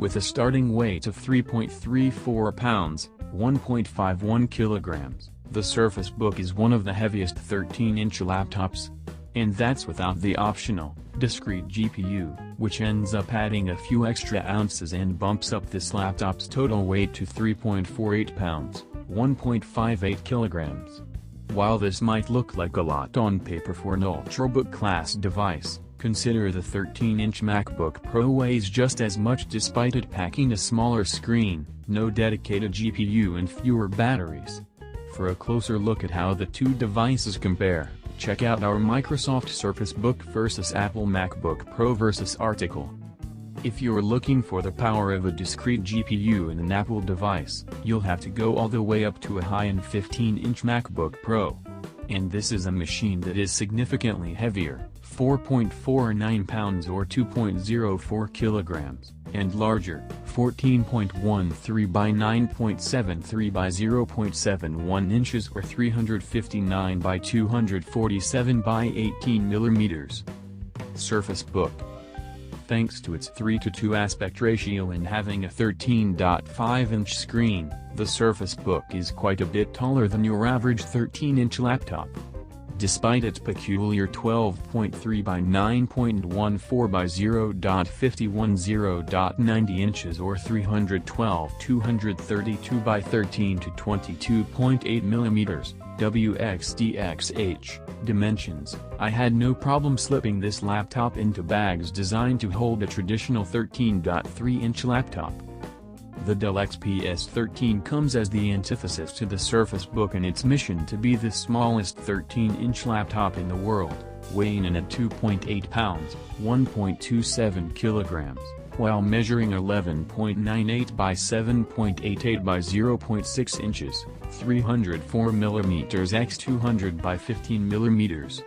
With a starting weight of 3.34 pounds, 1.51 kilograms, the Surface Book is one of the heaviest 13-inch laptops. And that's without the optional, discrete GPU, which ends up adding a few extra ounces and bumps up this laptop's total weight to 3.48 pounds, 1.58 kilograms. While this might look like a lot on paper for an ultrabook-class device, consider the 13-inch MacBook Pro weighs just as much despite it packing a smaller screen, no dedicated GPU and fewer batteries. For a closer look at how the two devices compare, check out our Microsoft Surface Book vs Apple MacBook Pro vs article. If you're looking for the power of a discrete GPU in an Apple device, you'll have to go all the way up to a high-end 15-inch MacBook Pro. And this is a machine that is significantly heavier, 4.49 pounds or 2.04 kilograms, and larger, 14.13 by 9.73 by 0.71 inches or 359 by 247 by 18 millimeters. Surface Book. Thanks to its 3:2 aspect ratio and having a 13.5-inch screen, the Surface Book is quite a bit taller than your average 13-inch laptop. Despite its peculiar 12.3 by 9.14 by 0.51 0.90 inches or 312/232 by 13 to 22.8 millimeters, WXDXH, dimensions, I had no problem slipping this laptop into bags designed to hold a traditional 13.3-inch laptop. The Dell XPS 13 comes as the antithesis to the Surface Book in its mission to be the smallest 13-inch laptop in the world, weighing in at 2.8 pounds, 1.27 kilograms, while measuring 11.98 by 7.88 by 0.6 inches, 304 millimeters x 200 by 15 millimeters.